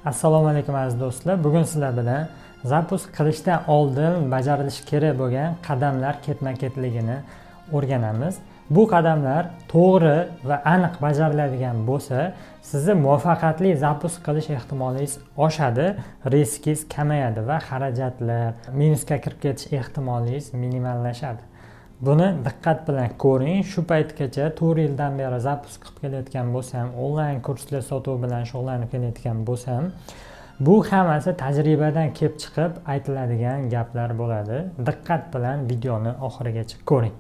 Assalomu alaykum aziz do'stlar. Bugun sizlar bilan zapusk qilishdan oldin bajarilishi kerak bo'lgan qadamlar ketma-ketligini o'rganamiz. Bu qadamlar to'g'ri va aniq bajariladigan bo'lsa, sizni muvaffaqiyatli zapusk qilish ehtimolingiz oshadi, riskingiz kamayadi va xarajatlar, minusga kirib ketish ehtimolingiz minimallashadi. Buni diqqat bilan ko'ring. Shu paytgacha 4 yildan beri zapusk qilib kelayotgan bo'lsam, onlayn kurslar sotuvi bilan shug'ullanib kelayotgan bo'lsam, bu hammasi tajribadan kelib chiqib aytiladigan gaplar bo'ladi. Diqqat bilan videoni oxirigacha ko'ring.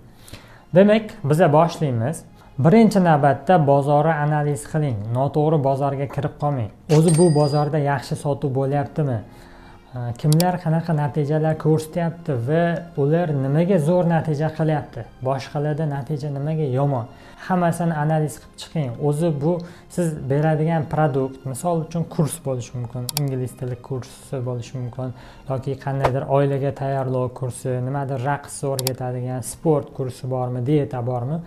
Demak, biz boshlaymiz. Birinchi navbatda bozorni analiz qiling. Noto'g'ri bozorga kirib qolmang. O'zi bu bozorda yaxshi sotuv bo'lyaptimi? Kimlar qanaqa natijalar ko'rsatyapti va ular nimaga zo'r natija qilyapti? Boshqalarda natija nimaga yomon? Hammasini analiz qilib chiqing. O'zi bu siz beradigan produkt, misol uchun kurs bo'lishi mumkin, ingliz tili kursi bo'lishi mumkin yoki qandaydir oilaga tayyorlov kursi, nimadir raqs o'rgatadigan sport kursi bormi, dieta bormi?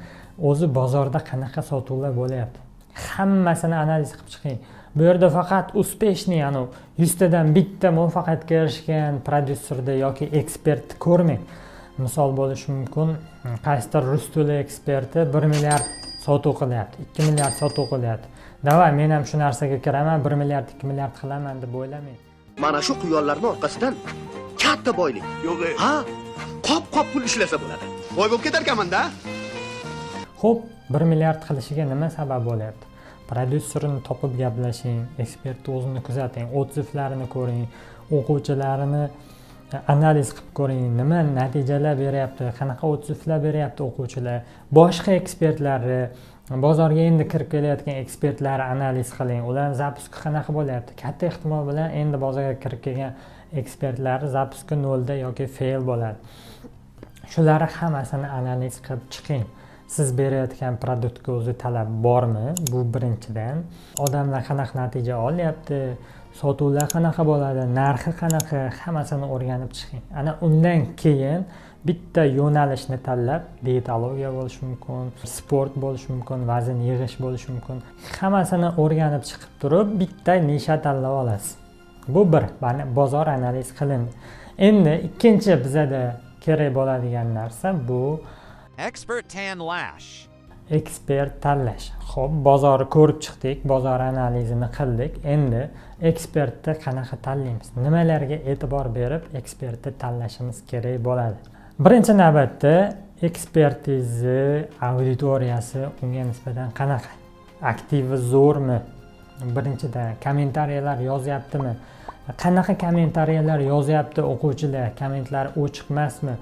O'zi bozorda qanaqa sotuvlar bo'lyapti? Hammasini analiz qilib chiqing. Bu yerda faqat uspeshniy, 100 tadan bitta muvaffaqiyatga erishgan prodyuserda yoki ekspertni ko'rmang. Misol bo'lishi mumkin, qaysidir rus tili eksperti 1 milliard sotuv qilyapti, 2 milliard sotuv qilyapti. Davay, men ham shu narsaga kiraman, 1 milliard, 2 milliard qilaman deb o'ylamang. Mana shu quyonlarning orqasidan katta boylik. Yo'q, ha? Qop pul ishlasa bo'ladi. Boy bo'lib ketarkanman-da. Xo'p, 1 milliard qilishiga nima sabab bo'lyapti? Prodyuserini topib gaplashing, ekspertni o'zini kuzating, odzivlarini ko'ring, o'quvchilarini analiz qilib ko'ring, nima natijalar beryapti, qanaqa odzivlar beryapti o'quvchilar, boshqa ekspertlarni, bozorga endi kirib kelayotgan ekspertlarni analiz qiling. Ular zapuski qanaqa bo'lyapti? Katta ehtimol bilan endi bozorga kirib kelgan ekspertlar zapuski 0 da yoki fail bo'ladi. Shularni hammasini analiz qilib chiqing. Siz berayotgan produktga o'zi talab bormi? Bu birinchidan. Odamlar qanaqa natija olyapti? Sotuvlar qanaqa bo'ladi? Narxi qanaqa? Hammasini o'rganib chiqing. Ana undan keyin bitta yo'nalishni tanlab, dietologiya bo'lishi mumkin, sport bo'lishi mumkin, vazn yig'ish bo'lishi mumkin. Hammasini o'rganib chiqib turib, bitta nisha tanlab olasiz. Bu bir, bozor analiz qilindi. Endi ikkinchi bizada kerak bo'ladigan narsa bu Expert tan lash. Ekspert tanlash. Xo'p, bozorni ko'rib chiqdik, bozor analizini qildik. Endi ekspertni qanaqa tanlaymiz? Nimalarga e'tibor berib ekspertni tanlashimiz kerak bo'ladi? Birinchi navbatda ekspertiza auditoriyasi unga nisbatan qanaqa? Aktivi zo'rmi? Birinchidan kommentariyalar yozyaptimi? Qanaqa kommentariyalar yozyapti o'quvchilar? Kommentlar ochiq emasmi?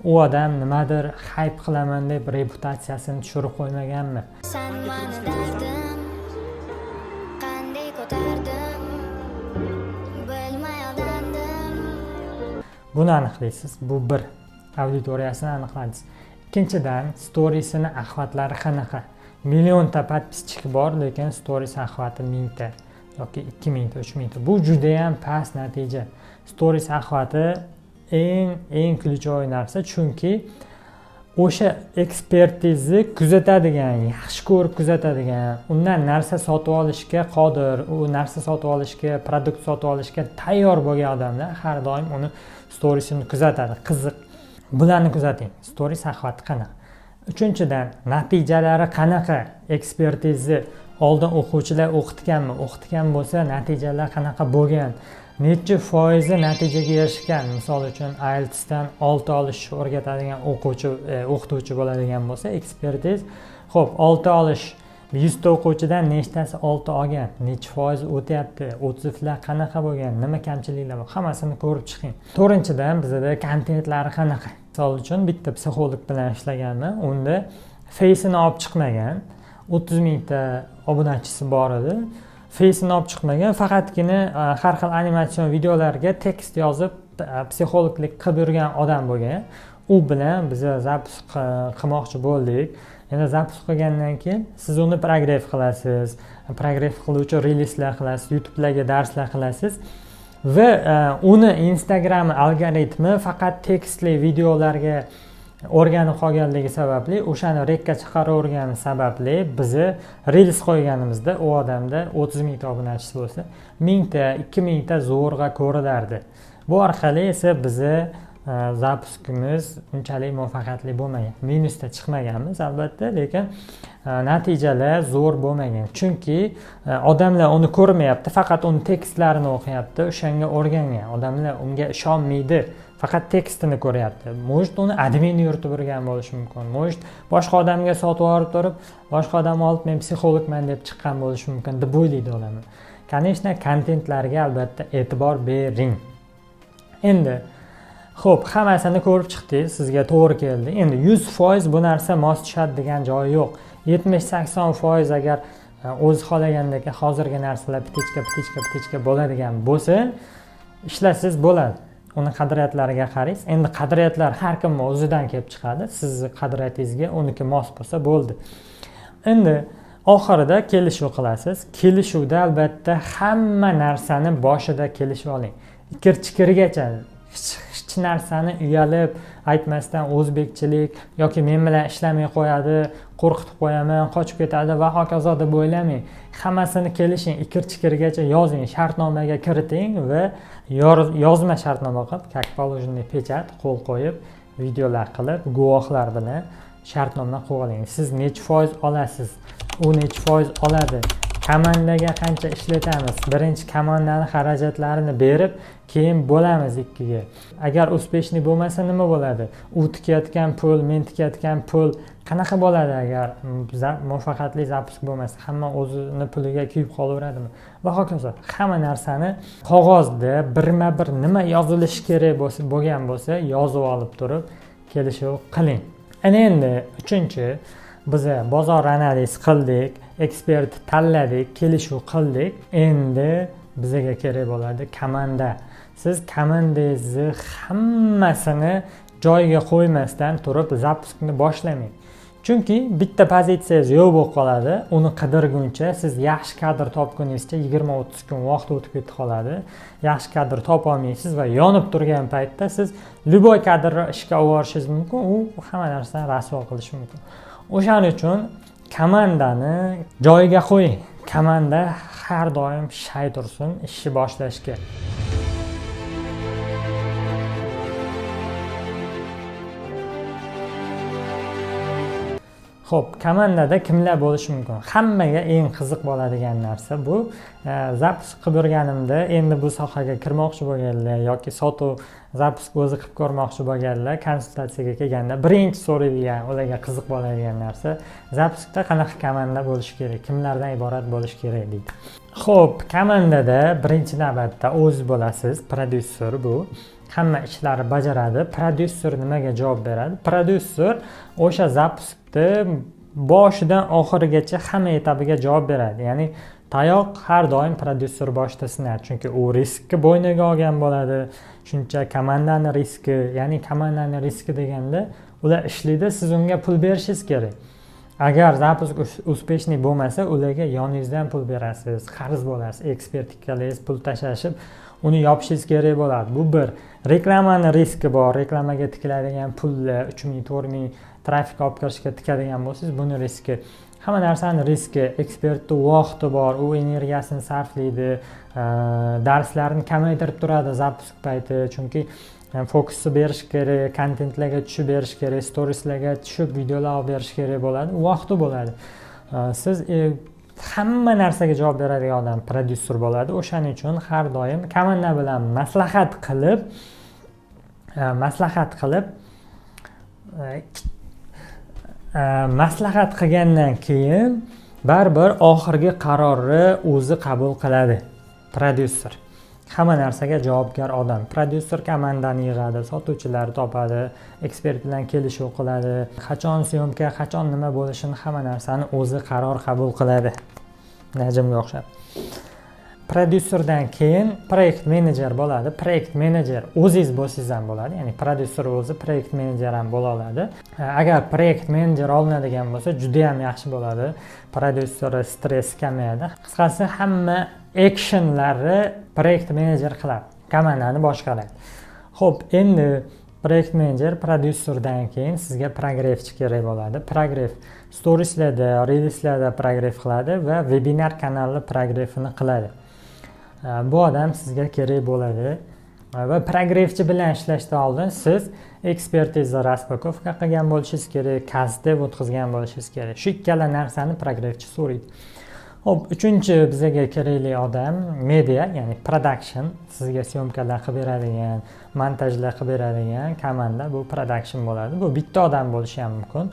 U odam nimadir hype qilaman deb reputatsiyasini tushirib qo'ymaganmi? Sen meni dardim, qanday ko'tardim, bilmayotgandim. Buni aniqlaysiz. Bu bir, auditoriyasini aniqladingiz. Ikkinchidan, storiesini axvatlari qanaqa? Millionta podpischik bor, lekin stories axvati 1000 ta yoki 2000 ta, 3000 ta. Bu juda ham past natija. Stories axvati eng ключевой narsa, chunki o'sha ekspertizni kuzatadigan, yaxshi ko'rib kuzatadigan, undan narsa sotib olishga qodir, u narsa sotib olishga, produkt sotib olishga tayyor bo'lgan odamlar har doim uni storiesini kuzatadi. Qiziq. Bularni kuzating. Stories axvati qanaqa? Uchinchidan, natijalari qanaqa? Ekspertizni oldin o'quvchilar o'qitganmi? O'qitgan bo'lsa, natijalar qanaqa bo'lgan? Necha foizi natijaga erishgan? Misol uchun IELTS dan 6 olish o'rgatadigan o'qituvchi bo'ladigan bo'lsa, ekspertiz, xo'p, 6 olish 100 ta o'quvchidan nechtasi 6 olgan? Necha foiz o'tyapti? Odzivlar qanaqa bo'lgan? Nima kamchiliklar bor? Hammasini ko'rib chiqing. To'rtinchidan, bizda kontentlari qanaqa? Misol uchun bitta psixolog bilan ishlaganman. Unda face'ini olib chiqmagan, 30 mingta obunachisi bor edi. Face'ini olib chiqmagan, faqatgina har xil animatsion videolarga tekst yozib psixologlik qilib yurgan odam bo'lgan. U bilan biz zapusk qilmoqchi bo'ldik. Endi zapusk qilgandan keyin siz uni progress qilasiz. Progress qiluvchi release'lar qilasiz, YouTube'larga darslar qilasiz va uni Instagram algoritmi faqat tekstli videolarga o'rganib qolganligi sababli, o'shani rekka chiqaravergani sababli bizni reels qo'yganimizda u odamda 30 mingta obunachisi bo'lsa, 1000 ta, 2000 ta zo'rg'a ko'rilardi. Bu orqali esa bizni zapuskimiz unchalik muvaffaqiyatli bo'lmagan. Minusda chiqmaganmiz albatta, lekin natijalar zo'r bo'lmagan. Chunki odamlar uni ko'rmayapti, faqat uni tekstlarini o'qiyapti, o'shanga o'rgangan. Odamlar unga ishonmaydi. Faqat tekstini ko'ryapti. Может, uni admin yuritib yurgan bo'lishi mumkin. Может, boshqa odamga sotib olib turib, boshqa odam olib men psixologman deb chiqqan bo'lishi mumkin deb o'ylaydi odamlar. Конечно, kontentlarga albatta e'tibor bering. Endi xo'p, hammasini ko'rib chiqdingiz, sizga to'g'ri keldi. Endi 100% bu narsa mos tushadi degan joyi yo'q. 70-80% agar o'zi xolagandek hozirgi narsalar pitichka bo'ladigan bo'lsa, ishlasangiz bo'ladi. Uni qadriyatlariga qaraysiz. Endi qadriyatlar har kimning o'zidan kelib chiqadi. Sizning qadriyatingizga uniki mos bo'lsa bo'ldi. Endi oxirida kelishuv qilasiz. Kelishuvda albatta hamma narsani boshida kelishib oling. Ikir-chikirigacha hech narsani uyalib aytmasdan o'zbekchilik yoki men bilan ishlamay qo'yadi, qo'rqitib qo'yaman, qochib ketadi va hokazo deb o'ylamang. Hammasini kelishing, ikir-chikirigacha yozing, shartnomaga kiriting va yozma shartnoma qilib, как положенный pechat qo'l qo'yib, videolar qilib, guvohlar bilan shartnoma qo'ying. Siz necha foiz olasiz? U necha foiz oladi? Komandaga qancha ishlatamiz? Birinchi komandani xarajatlarini berib, keyin bo'lamiz ikkiga. Agar uspeshniy bo'lmasa nima bo'ladi? U tikayotgan pul, men tikayotgan pul qanaqa bo'ladi agar muvaffaqiyatli zapusk bo'lmasa? Hamma o'zini puliga kuyib qolaveradimi? Va hokazo. Hamma narsani qog'ozda birma-bir nima yozilishi kerak bo'lgan bo'lsa, yozib olib turib kelishuv qiling. Endi uchinchi, biz bozor analiz qildik, ekspert tanladik, kelishuv qildik. Endi bizga kerak bo'ladi komanda. Siz komandangizni hammasini joyiga qo'ymasdan turib zapuskni boshlamang. Chunki bitta pozitsiyangiz yo'q bo'lib qoladi. Uni qidirguncha siz yaxshi kadr topguningizcha 20-30 kun vaqt o'tib ketib qoladi. Yaxshi kadr topa olmaysiz va yonib turgan paytda siz любой kadrni ishga olib mumkin, u hamma narsani rasvo qilishi mumkin. O'shaning uchun komandani joyiga qo'ying. Komanda har doim shay tursin ishni boshlashga. Xo'p, komandada kimlar bo'lishi mumkin? Hammaga eng qiziq bo'ladigan narsa bu zapusk qilib yurganimda, endi bu sohaga kirmoqchi bo'lganlar yoki sotuv zapusk o'zi qilib ko'rmoqchi bo'lganlar konsultatsiyaga kelganda birinchi so'raydigan, ularga qiziq bo'ladigan narsa zapuskda qanaqa komanda bo'lishi kerak, kimlardan iborat bo'lishi kerak deydi. Xo'p, komandada birinchi navbatda o'z bo'lasiz, prodyuser bu. Hamma ishlarni bajaradi. Prodyuser nimaga javob beradi? Prodyuser o'sha zapuskni boshidan oxirigacha hamma etabiga javob beradi. Ya'ni tayoq har doim prodyuser boshida sinadi, chunki u riskni bo'yniga olgan bo'ladi. Shuncha komandani riski, ya'ni komandani riski deganda ular ishlaydi, siz unga pul berishingiz kerak. Agar zapusk uspeshniy bo'lmasa, ularga yoningizdan pul berasiz, qarz bo'lasiz, ekspert ikkalangiz pul tashlashib uni yopishingiz kerak bo'ladi. Bu bir. Reklamani riski bor. Reklamaga tikiladigan pullar 3000, 4000 trafik olib kirishga tikadigan bo'lsangiz, buni riski. Hamma narsani riski, ekspertning vaqti bor, u energiyasini sarflaydi, darslarni kamaytirib turadi zapusk payti, chunki fokusni berish kerak, kontentlarga tushib berish kerak, storieslarga tushib videolar olib berish kerak bo'ladi, vaqti bo'ladi. Siz hamma narsaga javob beradigan odam prodyuser bo'ladi. O'shaning uchun har doim komanda bilan maslahat qilgandan keyin baribir oxirgi qarorni o'zi qabul qiladi prodyuser. Hamma narsaga javobgar odam. Prodyuser komandani yig'adi, sotuvchilarni topadi, ekspert bilan kelishuv qiladi, qachon syomka, qachon nima bo'lishini hamma narsani o'zi qaror qabul qiladi. Najmga o'xshab. Prodyuserdan keyin proyekt menejer bo'ladi. Proyekt menejer o'zingiz bo'lsangiz ham bo'ladi. Ya'ni prodyuser o'zi proyekt menejer ham bo'la oladi. Agar proyekt menejer olinadigan bo'lsa, juda ham yaxshi bo'ladi. Prodyuser stress kamayadi. Qisqasi hamma actionlarni proyekt menejer qiladi. Komandani boshqaradi. Xo'p, endi Proyekt menejer, prodyuserdan keyin sizga progreffchi kerak bo'ladi. Progreff storieslarda, reelslarda progreff qiladi va webinar kanali progreffini qiladi. Bu odam sizga kerak bo'ladi. Va progreffchi bilan ishlashdan oldin siz ekspertiza raspakovka qilgan bo'lishingiz kerak, kasdev o'tkazgan bo'lishingiz kerak. Shu ikkala narsani progreffchi so'raydi. Hop, uchinchi bizga kerakli odam media, ya'ni production, sizga syomkalar qilib beradigan, montajlar qilib beradigan komanda, bu production bo'ladi. Bu bitta odam bo'lishi ham mumkin.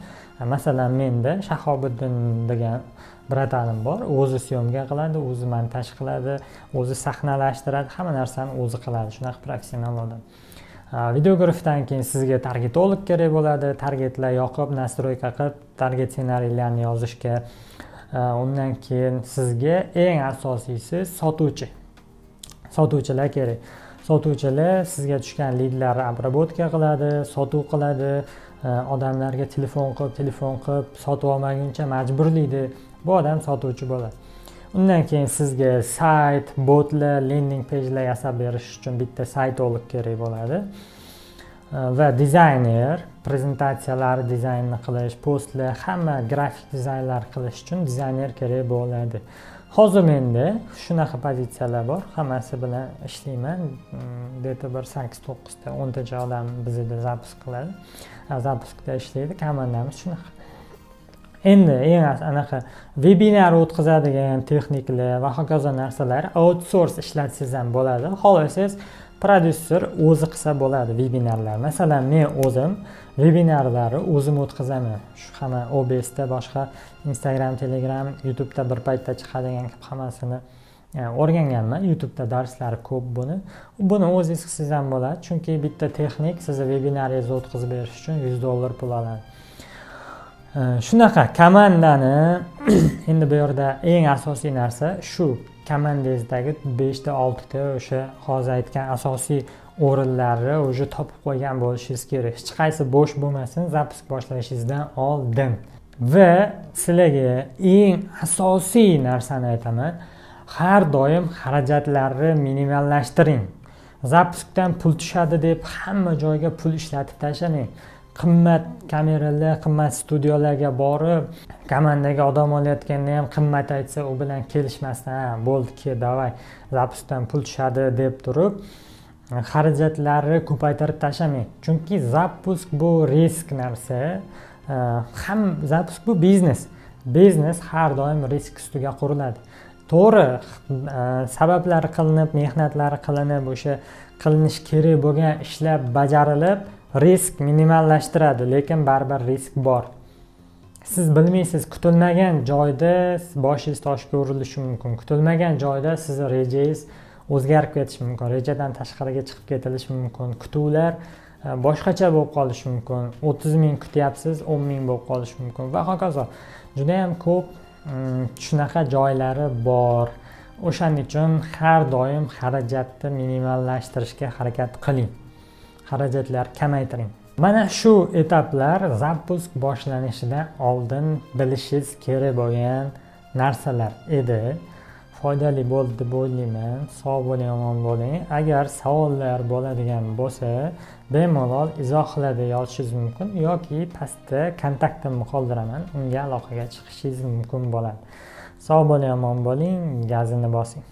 Masalan, menda Shahobiddin degan bratanim bor, o'zi syomka qiladi, o'zi montaj qiladi, o'zi sahnalashtiradi, hamma narsani o'zi qiladi. Shunaqa professional odam. Videografdan keyin sizga targetolog kerak bo'ladi. Targetlar yoqib, nastroyka qilib, target ssenariylarni yozishga. Undan keyin sizga eng asosiysi sotuvchi. Sotuvchilar kerak. Sotuvchilar sizga tushgan leadlarni обработка qiladi, sotuv qiladi, odamlarga telefon qilib sotib olmaguncha majburlaydi. Bu odam sotuvchi bo'ladi. Undan keyin sizga sayt, botlar, landing page'lar yasab berish uchun bitta saytolog kerak bo'ladi. Va dizayner, prezentatsiyalar dizaynni qilish, postlar, hamma grafik dizaynlar qilish uchun dizayner kerak bo'ladi. Hozir menda shunaqa pozitsiyalar bor, hammasi bilan ishlayman. Deta bir 8-9 ta 10 ta odam bizda zapusk qiladi. Zapuskda ishlaydi, komandamiz shunaqa. Endi eng anaqa webinar o'tkazadigan texniklar va hokazo narsalar outsource ishlatsangiz ham bo'ladi. Xohlasangiz prodyuser o'zi qilsa bo'ladi webinarlar. Masalan, men o'zim webinarlarni o'zim o'tkazaman. Shu hamma OBSda, boshqa Instagram, Telegram, YouTube'da bir paytda chiqadigan hammasini o'rganganman. YouTube'da darslari ko'p buni. Buni o'zingiz qilsangiz ham bo'ladi, chunki bitta texnik sizni webinaringizni o'tkazib berish uchun $100 pul oladi. Shunaqa komandani endi bu yerda eng asosiy narsa shu komandangizdagi 5 ta 6 ta o'sha hozir aytgan asosiy o'rinlarni o'sha topib qo'ygan bo'lishingiz kerak. Hech qaysi bo'sh bo'lmasin zapusk boshlashingizdan oldin. Va sizlarga eng asosiy narsani aytaman. Har doim xarajatlarni minimallashtiring. Zapuskdan pul tushadi deb hamma joyga pul ishlatib tashlamang. Qimmat kameralar, qimmat studiyalarga borib, komandaga odam olayotganda ham qimmat aytsa, u bilan kelishmasdan, bo'ldi-ki, davay, zapuskdan pul tushadi deb turib, xarajatlarni ko'paytirib tashlamang. Chunki zapusk bu risk narsa. Zapusk bu biznes. Biznes har doim risk ustiga quriladi. To'g'ri, sabablari qilinib, mehnatlari qilinib, o'sha qilinish kerak bo'lgan ishlar bajarilib, risk minimallashtiradi, lekin baribir risk bor. Siz bilmaysiz, kutilmagan joyda boshingiz toshga urilishi mumkin. Kutilmagan joyda sizning rejangiz o'zgarib ketishi mumkin. Rejadan tashqariga chiqib ketilishi mumkin. Kutuvlar boshqacha bo'lib qolishi mumkin. 30 ming kutyapsiz, 10 ming bo'lib qolishi mumkin va hokazo. Juda ham ko'p shunaqa joylari bor. O'shaning uchun har doim xarajatni minimallashtirishga harakat qiling. Xarajatlar kamaytiring. Mana shu etaplar zapusk boshlanishidan oldin bilishingiz kerak bo'lgan narsalar edi. Foydali bo'ldi deb o'ylayman. Sog' bo'ling, omon bo'ling. Agar savollar bo'ladigan bo'lsa, bemalol izohlarda yozishingiz mumkin yoki pastda kontaktimni qoldiraman. Unga aloqaga chiqishingiz mumkin bo'ladi. Sog' bo'ling, omon bo'ling. Gazini bosing.